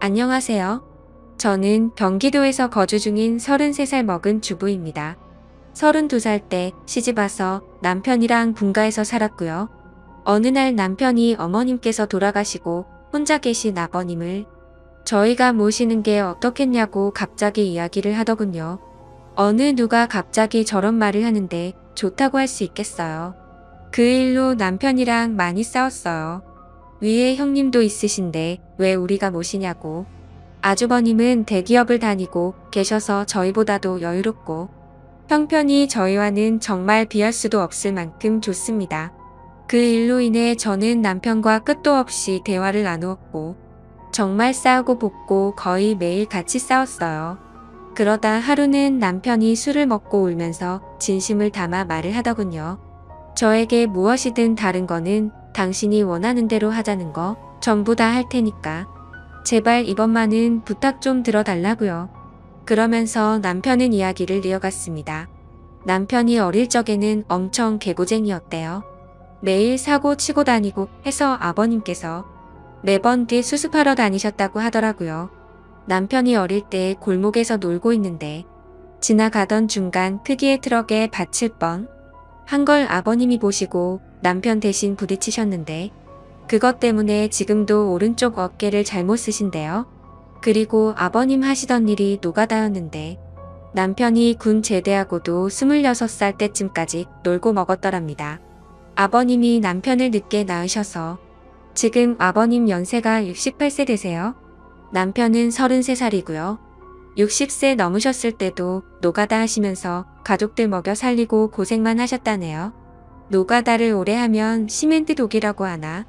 안녕하세요. 저는 경기도에서 거주 중인 33살 먹은 주부입니다. 32살 때 시집와서 남편이랑 분가해서 살았고요. 어느 날 남편이 어머님께서 돌아가시고 혼자 계신 아버님을 저희가 모시는 게 어떻겠냐고 갑자기 이야기를 하더군요. 어느 누가 갑자기 저런 말을 하는데 좋다고 할 수 있겠어요. 그 일로 남편이랑 많이 싸웠어요. 위에 형님도 있으신데 왜 우리가 모시냐고. 아주버님은 대기업을 다니고 계셔서 저희보다도 여유롭고 형편이 저희와는 정말 비할 수도 없을 만큼 좋습니다. 그 일로 인해 저는 남편과 끝도 없이 대화를 나누었고 정말 싸우고 볶고 거의 매일 같이 싸웠어요. 그러다 하루는 남편이 술을 먹고 울면서 진심을 담아 말을 하더군요. 저에게 무엇이든 다른 거는 당신이 원하는 대로 하자는 거 전부 다 할 테니까 제발 이번만은 부탁 좀 들어달라고요. 그러면서 남편은 이야기를 이어갔습니다. 남편이 어릴 적에는 엄청 개고쟁이였대요. 매일 사고 치고 다니고 해서 아버님께서 매번 뒤 수습하러 다니셨다고 하더라고요. 남편이 어릴 때 골목에서 놀고 있는데 지나가던 중간 크기의 트럭에 받칠 뻔 한 걸 아버님이 보시고 남편 대신 부딪히셨는데 그것 때문에 지금도 오른쪽 어깨를 잘못 쓰신대요. 그리고 아버님 하시던 일이 노가다였는데 남편이 군 제대하고도 26살 때쯤까지 놀고 먹었더랍니다. 아버님이 남편을 늦게 낳으셔서 지금 아버님 연세가 68세 되세요. 남편은 33살이고요. 60세 넘으셨을 때도 노가다 하시면서 가족들 먹여 살리고 고생만 하셨다네요. 노가다를 오래 하면 시멘트 독이라고 하나?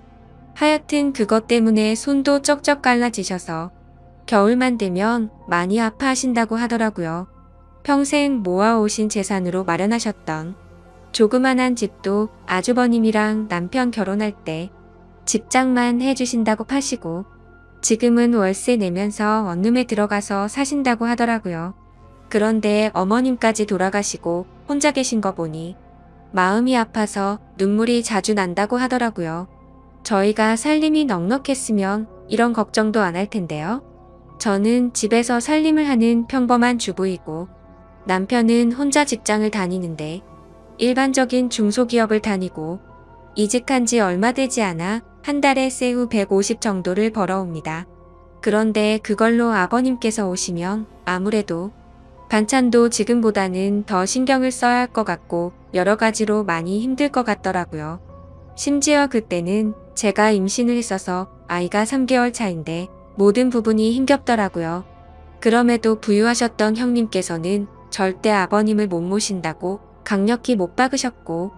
하여튼 그것 때문에 손도 쩍쩍 갈라지셔서 겨울만 되면 많이 아파하신다고 하더라고요. 평생 모아오신 재산으로 마련하셨던 조그만한 집도 아주버님이랑 남편 결혼할 때 집장만 해주신다고 파시고 지금은 월세 내면서 원룸에 들어가서 사신다고 하더라고요. 그런데 어머님까지 돌아가시고 혼자 계신 거 보니 마음이 아파서 눈물이 자주 난다고 하더라고요. 저희가 살림이 넉넉했으면 이런 걱정도 안 할 텐데요. 저는 집에서 살림을 하는 평범한 주부이고 남편은 혼자 직장을 다니는데 일반적인 중소기업을 다니고 이직한 지 얼마 되지 않아 한 달에 세후 150 정도를 벌어옵니다. 그런데 그걸로 아버님께서 오시면 아무래도 반찬도 지금보다는 더 신경을 써야 할 것 같고 여러 가지로 많이 힘들 것 같더라고요. 심지어 그때는 제가 임신을 했어서 아이가 3개월 차인데 모든 부분이 힘겹더라고요. 그럼에도 부유하셨던 형님께서는 절대 아버님을 못 모신다고 강력히 못 박으셨고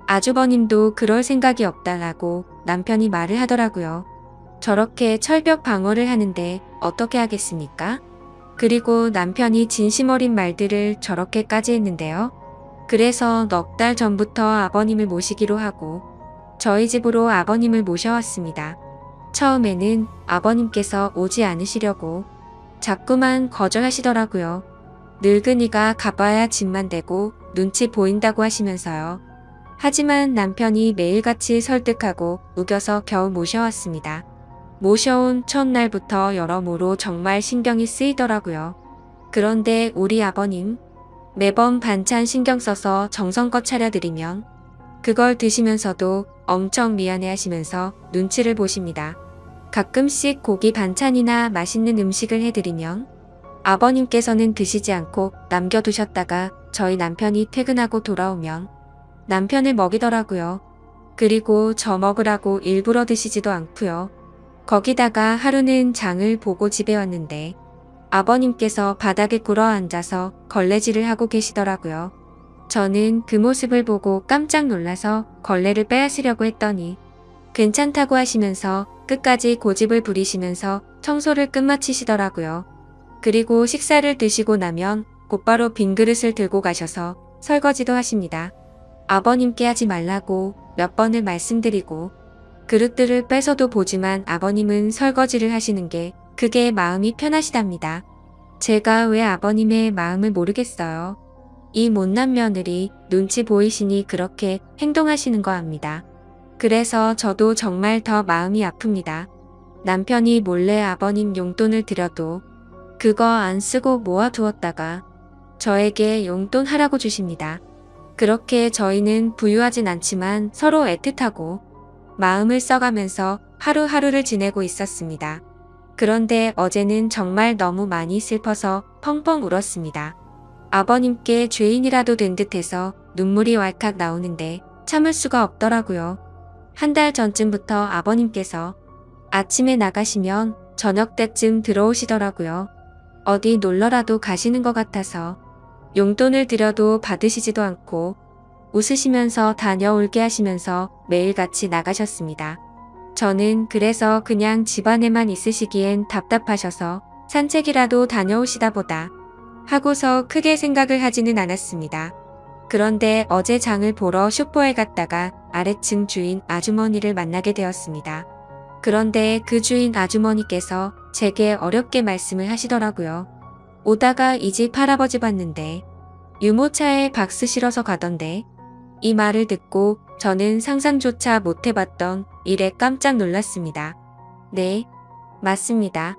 아주버님도 그럴 생각이 없다라고 남편이 말을 하더라고요. 저렇게 철벽 방어를 하는데 어떻게 하겠습니까? 그리고 남편이 진심 어린 말들을 저렇게까지 했는데요. 그래서 넉 달 전부터 아버님을 모시기로 하고 저희 집으로 아버님을 모셔왔습니다. 처음에는 아버님께서 오지 않으시려고 자꾸만 거절하시더라고요. 늙은이가 가봐야 집만 되고 눈치 보인다고 하시면서요. 하지만 남편이 매일같이 설득하고 우겨서 겨우 모셔왔습니다. 모셔온 첫날부터 여러모로 정말 신경이 쓰이더라고요. 그런데 우리 아버님 매번 반찬 신경 써서 정성껏 차려드리면 그걸 드시면서도 엄청 미안해하시면서 눈치를 보십니다. 가끔씩 고기 반찬이나 맛있는 음식을 해드리면 아버님께서는 드시지 않고 남겨두셨다가 저희 남편이 퇴근하고 돌아오면 남편을 먹이더라고요. 그리고 저 먹으라고 일부러 드시지도 않고요. 거기다가 하루는 장을 보고 집에 왔는데 아버님께서 바닥에 꿇어 앉아서 걸레질을 하고 계시더라고요. 저는 그 모습을 보고 깜짝 놀라서 걸레를 빼앗으려고 했더니 괜찮다고 하시면서 끝까지 고집을 부리시면서 청소를 끝마치시더라고요. 그리고 식사를 드시고 나면 곧바로 빈 그릇을 들고 가셔서 설거지도 하십니다. 아버님께 하지 말라고 몇 번을 말씀드리고 그릇들을 뺏어도 보지만 아버님은 설거지를 하시는 게 그게 마음이 편하시답니다. 제가 왜 아버님의 마음을 모르겠어요. 이 못난 며느리 눈치 보이시니 그렇게 행동하시는 거 압니다. 그래서 저도 정말 더 마음이 아픕니다. 남편이 몰래 아버님 용돈을 드려도 그거 안 쓰고 모아두었다가 저에게 용돈 하라고 주십니다. 그렇게 저희는 부유하진 않지만 서로 애틋하고 마음을 써가면서 하루하루를 지내고 있었습니다. 그런데 어제는 정말 너무 많이 슬퍼서 펑펑 울었습니다. 아버님께 죄인이라도 된 듯해서 눈물이 왈칵 나오는데 참을 수가 없더라고요. 한 달 전쯤부터 아버님께서 아침에 나가시면 저녁 때쯤 들어오시더라고요. 어디 놀러라도 가시는 것 같아서 용돈을 드려도 받으시지도 않고 웃으시면서 다녀올게 하시면서 매일같이 나가셨습니다. 저는 그래서 그냥 집안에만 있으시기엔 답답하셔서 산책이라도 다녀오시다 보다 하고서 크게 생각을 하지는 않았습니다. 그런데 어제 장을 보러 슈퍼에 갔다가 아래층 주인 아주머니를 만나게 되었습니다. 그런데 그 주인 아주머니께서 제게 어렵게 말씀을 하시더라고요. 오다가 이 집 할아버지 봤는데 유모차에 박스 실어서 가던데. 이 말을 듣고 저는 상상조차 못 해봤던 일에 깜짝 놀랐습니다. 네, 맞습니다.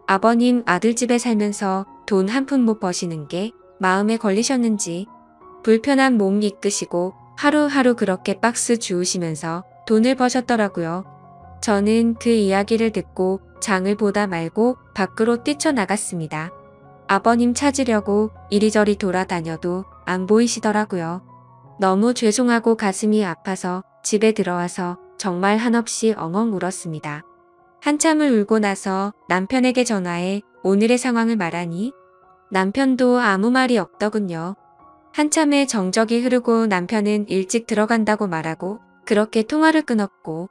아버님 아들집에 살면서 돈 한 푼 못 버시는 게 마음에 걸리셨는지 불편한 몸 이끄시고 하루하루 그렇게 박스 주우시면서 돈을 버셨더라고요. 저는 그 이야기를 듣고 장을 보다 말고 밖으로 뛰쳐나갔습니다. 아버님 찾으려고 이리저리 돌아다녀도 안 보이시더라고요. 너무 죄송하고 가슴이 아파서 집에 들어와서 정말 한없이 엉엉 울었습니다. 한참을 울고 나서 남편에게 전화해 오늘의 상황을 말하니 남편도 아무 말이 없더군요. 한참의 정적이 흐르고 남편은 일찍 들어간다고 말하고 그렇게 통화를 끊었고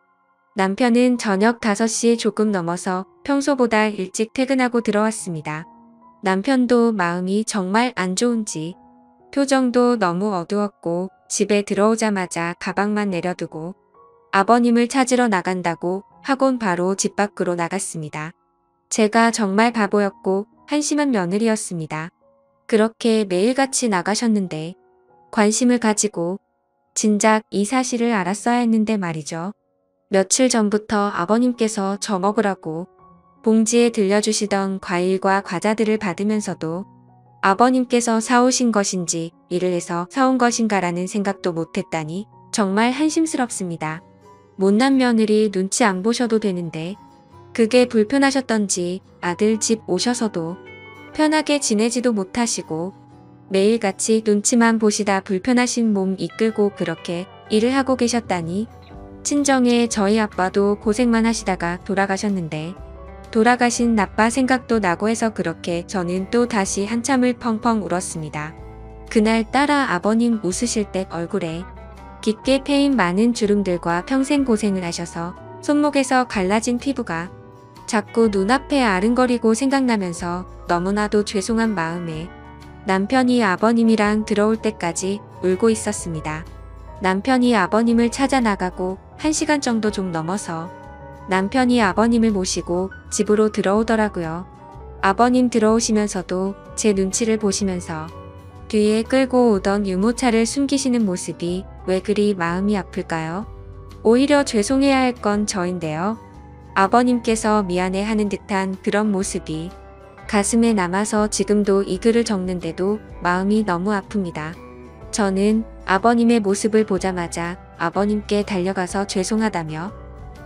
남편은 저녁 5시 조금 넘어서 평소보다 일찍 퇴근하고 들어왔습니다. 남편도 마음이 정말 안 좋은지 표정도 너무 어두웠고 집에 들어오자마자 가방만 내려두고 아버님을 찾으러 나간다고 하곤 바로 집 밖으로 나갔습니다. 제가 정말 바보였고 한심한 며느리였습니다. 그렇게 매일같이 나가셨는데 관심을 가지고 진작 이 사실을 알았어야 했는데 말이죠. 며칠 전부터 아버님께서 저 먹으라고 봉지에 들려주시던 과일과 과자들을 받으면서도 아버님께서 사오신 것인지 일을 해서 사온 것인가라는 생각도 못했다니 정말 한심스럽습니다. 못난 며느리 눈치 안 보셔도 되는데 그게 불편하셨던지 아들 집 오셔서도 편하게 지내지도 못하시고 매일같이 눈치만 보시다 불편하신 몸 이끌고 그렇게 일을 하고 계셨다니 친정에 저희 아빠도 고생만 하시다가 돌아가셨는데 돌아가신 아빠 생각도 나고 해서 그렇게 저는 또 다시 한참을 펑펑 울었습니다. 그날따라 아버님 웃으실 때 얼굴에 깊게 패인 많은 주름들과 평생 고생을 하셔서 손목에서 갈라진 피부가 자꾸 눈앞에 아른거리고 생각나면서 너무나도 죄송한 마음에 남편이 아버님이랑 들어올 때까지 울고 있었습니다. 남편이 아버님을 찾아 나가고 1시간 정도 좀 넘어서 남편이 아버님을 모시고 집으로 들어오더라고요. 아버님 들어오시면서도 제 눈치를 보시면서 뒤에 끌고 오던 유모차를 숨기시는 모습이 왜 그리 마음이 아플까요? 오히려 죄송해야 할 건 저인데요. 아버님께서 미안해하는 듯한 그런 모습이 가슴에 남아서 지금도 이 글을 적는데도 마음이 너무 아픕니다. 저는 아버님의 모습을 보자마자 아버님께 달려가서 죄송하다며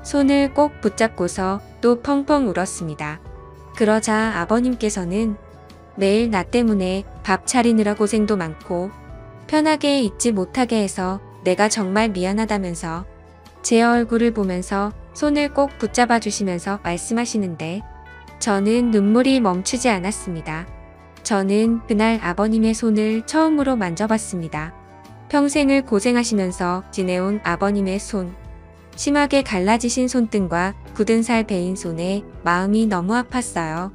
손을 꼭 붙잡고서 또 펑펑 울었습니다. 그러자 아버님께서는 매일 나 때문에 밥 차리느라 고생도 많고 편하게 있지 못하게 해서 내가 정말 미안하다면서 제 얼굴을 보면서 손을 꼭 붙잡아 주시면서 말씀하시는데 저는 눈물이 멈추지 않았습니다. 저는 그날 아버님의 손을 처음으로 만져봤습니다. 평생을 고생하시면서 지내온 아버님의 손, 심하게 갈라지신 손등과 굳은 살 베인 손에 마음이 너무 아팠어요.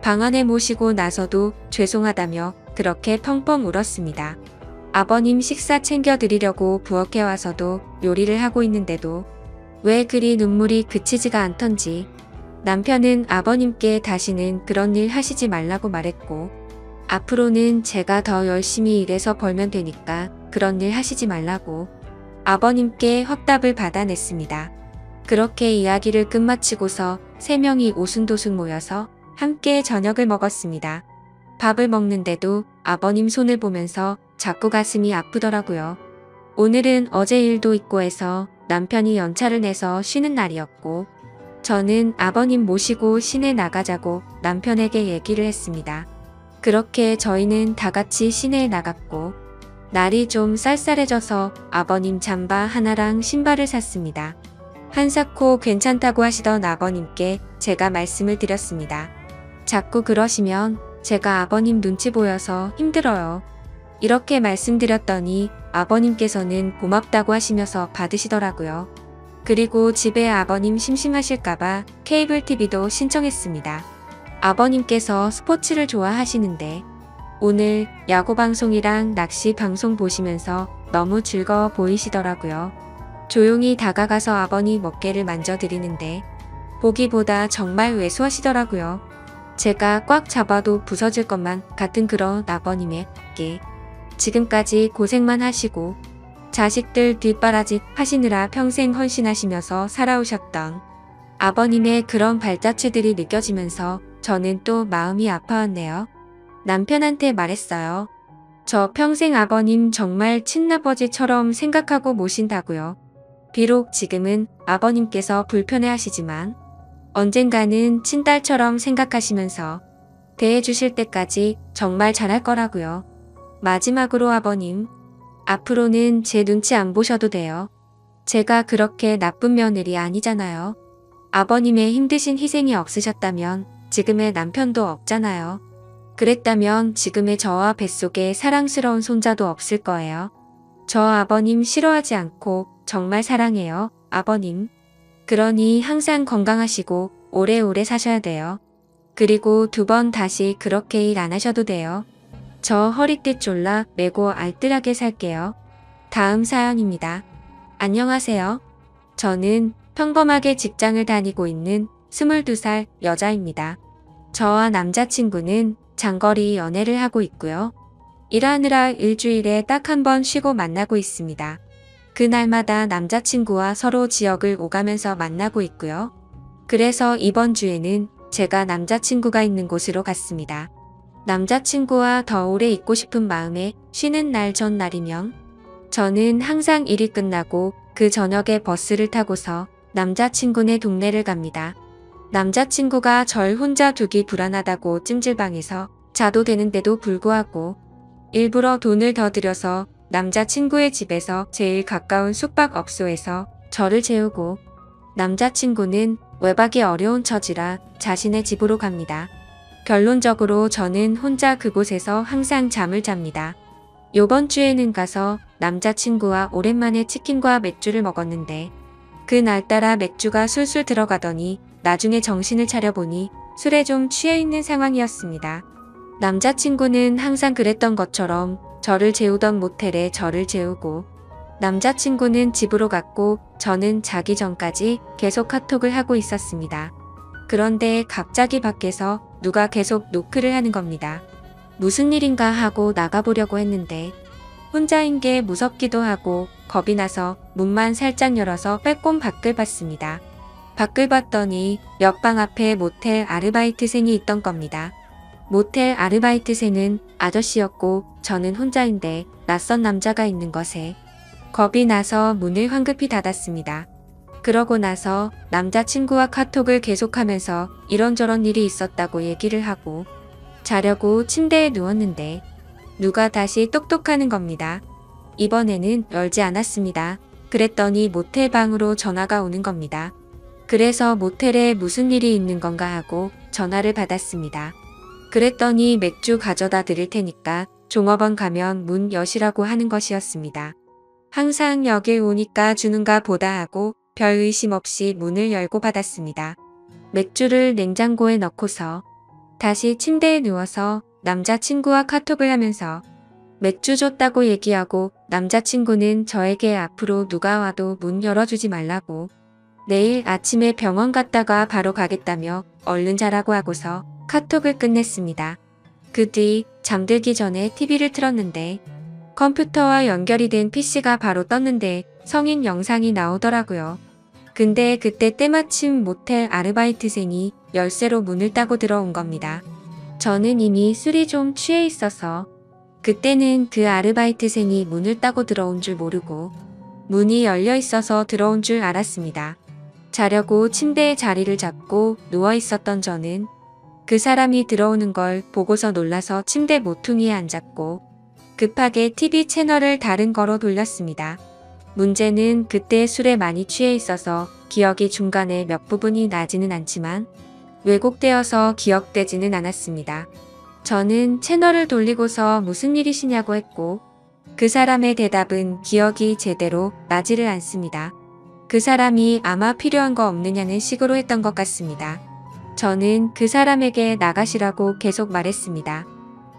방 안에 모시고 나서도 죄송하다며 그렇게 펑펑 울었습니다. 아버님 식사 챙겨드리려고 부엌에 와서도 요리를 하고 있는데도 왜 그리 눈물이 그치지가 않던지 남편은 아버님께 다시는 그런 일 하시지 말라고 말했고 앞으로는 제가 더 열심히 일해서 벌면 되니까 그런 일 하시지 말라고 아버님께 확답을 받아냈습니다. 그렇게 이야기를 끝마치고서 3명이 오순도순 모여서 함께 저녁을 먹었습니다. 밥을 먹는데도 아버님 손을 보면서 자꾸 가슴이 아프더라고요. 오늘은 어제 일도 있고 해서 남편이 연차를 내서 쉬는 날이었고 저는 아버님 모시고 시내 나가자고 남편에게 얘기를 했습니다. 그렇게 저희는 다 같이 시내에 나갔고 날이 좀 쌀쌀해져서 아버님 잠바 하나랑 신발을 샀습니다. 한사코 괜찮다고 하시던 아버님께 제가 말씀을 드렸습니다. 자꾸 그러시면 제가 아버님 눈치 보여서 힘들어요. 이렇게 말씀드렸더니 아버님께서는 고맙다고 하시면서 받으시더라고요. 그리고 집에 아버님 심심하실까봐 케이블 TV도 신청했습니다. 아버님께서 스포츠를 좋아하시는데 오늘 야구 방송이랑 낚시 방송 보시면서 너무 즐거워 보이시더라고요. 조용히 다가가서 아버님 어깨를 만져드리는데 보기보다 정말 왜소하시더라고요. 제가 꽉 잡아도 부서질 것만 같은 그런 아버님에게 지금까지 고생만 하시고 자식들 뒷바라지 하시느라 평생 헌신하시면서 살아오셨던 아버님의 그런 발자취들이 느껴지면서 저는 또 마음이 아파왔네요. 남편한테 말했어요. 저 평생 아버님 정말 친아버지처럼 생각하고 모신다고요. 비록 지금은 아버님께서 불편해하시지만 언젠가는 친딸처럼 생각하시면서 대해주실 때까지 정말 잘할 거라고요. 마지막으로 아버님, 앞으로는 제 눈치 안 보셔도 돼요. 제가 그렇게 나쁜 며느리 아니잖아요. 아버님의 힘드신 희생이 없으셨다면 지금의 남편도 없잖아요. 그랬다면 지금의 저와 뱃속에 사랑스러운 손자도 없을 거예요. 저 아버님 싫어하지 않고 정말 사랑해요, 아버님. 그러니 항상 건강하시고 오래오래 사셔야 돼요. 그리고 2번 다시 그렇게 일 안 하셔도 돼요. 저 허리띠 졸라 매고 알뜰하게 살게요. 다음 사연입니다. 안녕하세요. 저는 평범하게 직장을 다니고 있는 22살 여자입니다. 저와 남자친구는 장거리 연애를 하고 있고요. 일하느라 일주일에 딱 1번 쉬고 만나고 있습니다. 그날마다 남자친구와 서로 지역을 오가면서 만나고 있고요. 그래서 이번 주에는 제가 남자친구가 있는 곳으로 갔습니다. 남자친구와 더 오래 있고 싶은 마음에 쉬는 날 전날이면 저는 항상 일이 끝나고 그 저녁에 버스를 타고서 남자친구네 동네를 갑니다. 남자친구가 절 혼자 두기 불안하다고 찜질방에서 자도 되는데도 불구하고 일부러 돈을 더 들여서 남자친구의 집에서 제일 가까운 숙박업소에서 저를 재우고 남자친구는 외박이 어려운 처지라 자신의 집으로 갑니다. 결론적으로 저는 혼자 그곳에서 항상 잠을 잡니다. 요번 주에는 가서 남자친구와 오랜만에 치킨과 맥주를 먹었는데 그날따라 맥주가 술술 들어가더니 나중에 정신을 차려보니 술에 좀 취해있는 상황이었습니다. 남자친구는 항상 그랬던 것처럼 저를 재우던 모텔에 저를 재우고 남자친구는 집으로 갔고 저는 자기 전까지 계속 카톡을 하고 있었습니다. 그런데 갑자기 밖에서 누가 계속 노크를 하는 겁니다. 무슨 일인가 하고 나가보려고 했는데 혼자인 게 무섭기도 하고 겁이 나서 문만 살짝 열어서 빼꼼 밖을 봤습니다. 밖을 봤더니 옆방 앞에 모텔 아르바이트생이 있던 겁니다. 모텔 아르바이트생은 아저씨였고 저는 혼자인데 낯선 남자가 있는 것에 겁이 나서 문을 황급히 닫았습니다. 그러고 나서 남자친구와 카톡을 계속하면서 이런저런 일이 있었다고 얘기를 하고 자려고 침대에 누웠는데 누가 다시 똑똑하는 겁니다. 이번에는 열지 않았습니다. 그랬더니 모텔 방으로 전화가 오는 겁니다. 그래서 모텔에 무슨 일이 있는 건가 하고 전화를 받았습니다. 그랬더니 맥주 가져다 드릴 테니까 종업원 가면 문 여시라고 하는 것이었습니다. 항상 여길 오니까 주는가 보다 하고 별 의심 없이 문을 열고 받았습니다. 맥주를 냉장고에 넣고서 다시 침대에 누워서 남자친구와 카톡을 하면서 맥주 줬다고 얘기하고 남자친구는 저에게 앞으로 누가 와도 문 열어주지 말라고 내일 아침에 병원 갔다가 바로 가겠다며 얼른 자라고 하고서 카톡을 끝냈습니다. 그 뒤 잠들기 전에 TV를 틀었는데 컴퓨터와 연결이 된 PC가 바로 떴는데 성인 영상이 나오더라고요. 근데 그때 때마침 모텔 아르바이트생이 열쇠로 문을 따고 들어온 겁니다. 저는 이미 술이 좀 취해 있어서 그때는 그 아르바이트생이 문을 따고 들어온 줄 모르고 문이 열려 있어서 들어온 줄 알았습니다. 자려고 침대에 자리를 잡고 누워 있었던 저는 그 사람이 들어오는 걸 보고서 놀라서 침대 모퉁이에 앉았고 급하게 TV 채널을 다른 거로 돌렸습니다. 문제는 그때 술에 많이 취해 있어서 기억이 중간에 몇 부분이 나지는 않지만 왜곡되어서 기억되지는 않았습니다. 저는 채널을 돌리고서 무슨 일이시냐고 했고 그 사람의 대답은 기억이 제대로 나지를 않습니다. 그 사람이 아마 필요한 거 없느냐는 식으로 했던 것 같습니다. 저는 그 사람에게 나가시라고 계속 말했습니다.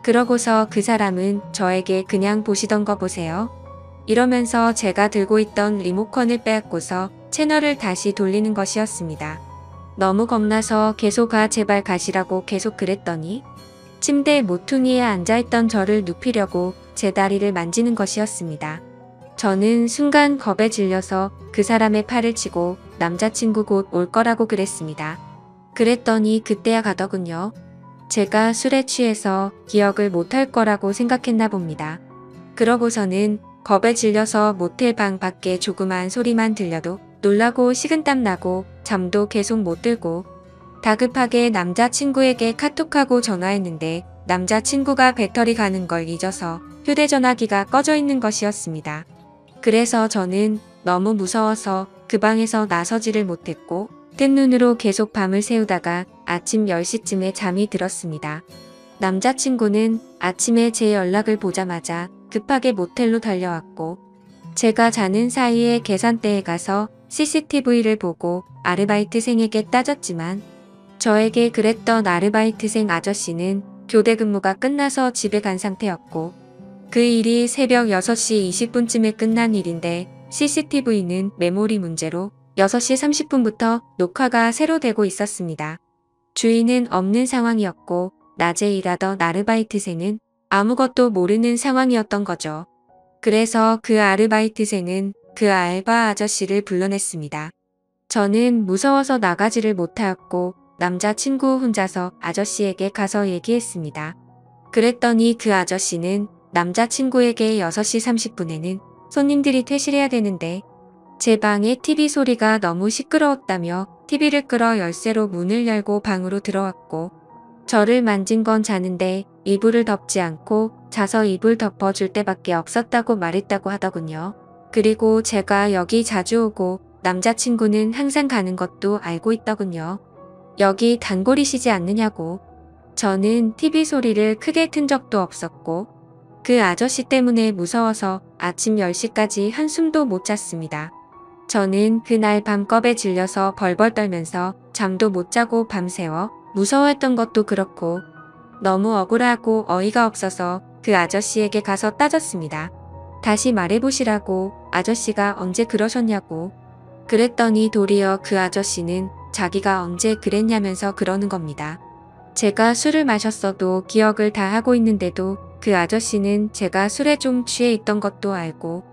그러고서 그 사람은 저에게 그냥 보시던 거 보세요. 이러면서 제가 들고 있던 리모컨을 빼앗고서 채널을 다시 돌리는 것이었습니다. 너무 겁나서 계속 제발 가시라고 계속 그랬더니 침대 모퉁이에 앉아있던 저를 눕히려고 제 다리를 만지는 것이었습니다. 저는 순간 겁에 질려서 그 사람의 팔을 치고 남자친구 곧 올 거라고 그랬습니다. 그랬더니 그때야 가더군요. 제가 술에 취해서 기억을 못할 거라고 생각했나 봅니다. 그러고서는 겁에 질려서 모텔 방 밖에 조그만 소리만 들려도 놀라고 식은땀 나고 잠도 계속 못 들고 다급하게 남자친구에게 카톡하고 전화했는데 남자친구가 배터리 가는 걸 잊어서 휴대전화기가 꺼져 있는 것이었습니다. 그래서 저는 너무 무서워서 그 방에서 나서지를 못했고 뜬 눈으로 계속 밤을 새우다가 아침 10시쯤에 잠이 들었습니다. 남자친구는 아침에 제 연락을 보자마자 급하게 모텔로 달려왔고 제가 자는 사이에 계산대에 가서 CCTV를 보고 아르바이트생에게 따졌지만 저에게 그랬던 아르바이트생 아저씨는 교대 근무가 끝나서 집에 간 상태였고 그 일이 새벽 6시 20분쯤에 끝난 일인데 CCTV는 메모리 문제로 6시 30분부터 녹화가 새로 되고 있었습니다. 주인은 없는 상황이었고 낮에 일하던 아르바이트생은 아무것도 모르는 상황이었던 거죠. 그래서 그 아르바이트생은 그 알바 아저씨를 불러냈습니다. 저는 무서워서 나가지를 못하였고 남자친구 혼자서 아저씨에게 가서 얘기했습니다. 그랬더니 그 아저씨는 남자친구에게 6시 30분에는 손님들이 퇴실해야 되는데 제 방의 TV 소리가 너무 시끄러웠다며 TV를 끌어 열쇠로 문을 열고 방으로 들어왔고 저를 만진 건 자는데 이불을 덮지 않고 자서 이불 덮어줄 때밖에 없었다고 말했다고 하더군요. 그리고 제가 여기 자주 오고 남자친구는 항상 가는 것도 알고 있더군요. 여기 단골이시지 않느냐고. 저는 TV 소리를 크게 튼 적도 없었고 그 아저씨 때문에 무서워서 아침 10시까지 한숨도 못 잤습니다. 저는 그날 밤겁에 질려서 벌벌 떨면서 잠도 못 자고 밤새워 무서워했던 것도 그렇고 너무 억울하고 어이가 없어서 그 아저씨에게 가서 따졌습니다. 다시 말해보시라고. 아저씨가 언제 그러셨냐고. 그랬더니 도리어 그 아저씨는 자기가 언제 그랬냐면서 그러는 겁니다. 제가 술을 마셨어도 기억을 다 하고 있는데도 그 아저씨는 제가 술에 좀 취해 있던 것도 알고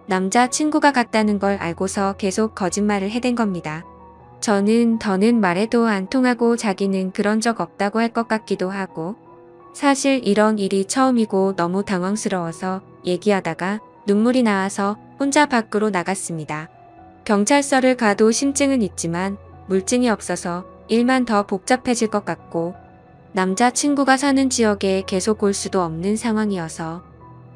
남자친구가 갔다는 걸 알고서 계속 거짓말을 해댄 겁니다. 저는 더는 말해도 안 통하고 자기는 그런 적 없다고 할 것 같기도 하고 사실 이런 일이 처음이고 너무 당황스러워서 얘기하다가 눈물이 나와서 혼자 밖으로 나갔습니다. 경찰서를 가도 심증은 있지만 물증이 없어서 일만 더 복잡해질 것 같고 남자친구가 사는 지역에 계속 올 수도 없는 상황이어서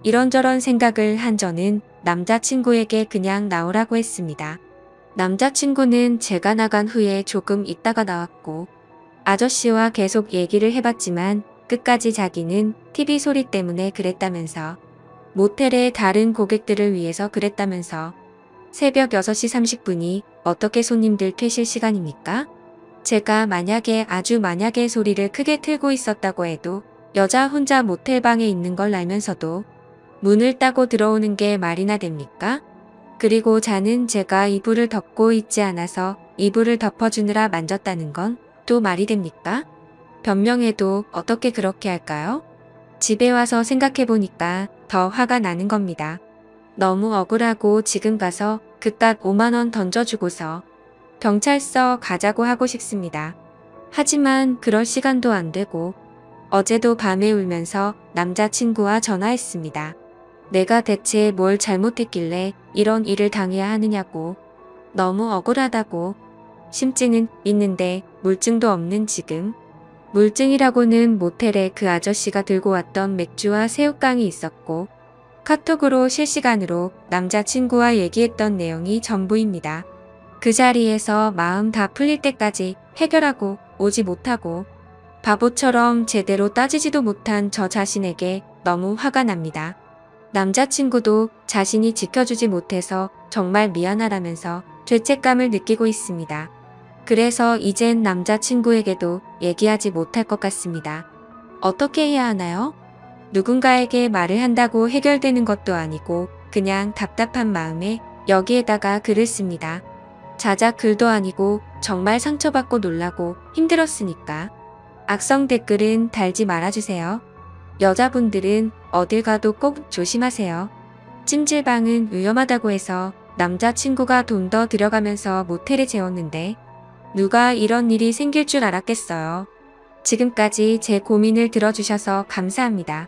이런저런 생각을 한 저는 남자친구에게 그냥 나오라고 했습니다. 남자친구는 제가 나간 후에 조금 있다가 나왔고 아저씨와 계속 얘기를 해봤지만 끝까지 자기는 TV 소리 때문에 그랬다면서 모텔의 다른 고객들을 위해서 그랬다면서 새벽 6시 30분이 어떻게 손님들 퇴실 시간입니까? 제가 만약에 아주 만약에 소리를 크게 틀고 있었다고 해도 여자 혼자 모텔방에 있는 걸 알면서도 문을 따고 들어오는 게 말이나 됩니까? 그리고 자는 제가 이불을 덮고 있지 않아서 이불을 덮어주느라 만졌다는 건 또 말이 됩니까? 변명해도 어떻게 그렇게 할까요? 집에 와서 생각해보니까 더 화가 나는 겁니다. 너무 억울하고 지금 가서 그깟 5만 원 던져주고서 경찰서 가자고 하고 싶습니다. 하지만 그럴 시간도 안 되고 어제도 밤에 울면서 남자친구와 전화했습니다. 내가 대체 뭘 잘못했길래 이런 일을 당해야 하느냐고. 너무 억울하다고. 심증은 있는데 물증도 없는 지금. 물증이라고는 모텔에 그 아저씨가 들고 왔던 맥주와 새우깡이 있었고 카톡으로 실시간으로 남자친구와 얘기했던 내용이 전부입니다. 그 자리에서 마음 다 풀릴 때까지 해결하고 오지 못하고 바보처럼 제대로 따지지도 못한 저 자신에게 너무 화가 납니다. 남자친구도 자신이 지켜주지 못해서 정말 미안하다면서 죄책감을 느끼고 있습니다. 그래서 이젠 남자친구에게도 얘기하지 못할 것 같습니다. 어떻게 해야 하나요? 누군가에게 말을 한다고 해결되는 것도 아니고 그냥 답답한 마음에 여기에다가 글을 씁니다. 자작 글도 아니고 정말 상처받고 놀라고 힘들었으니까. 악성 댓글은 달지 말아주세요. 여자분들은 어딜 가도 꼭 조심하세요. 찜질방은 위험하다고 해서 남자친구가 돈 더 들여가면서 모텔에 재웠는데 누가 이런 일이 생길 줄 알았겠어요. 지금까지 제 고민을 들어주셔서 감사합니다.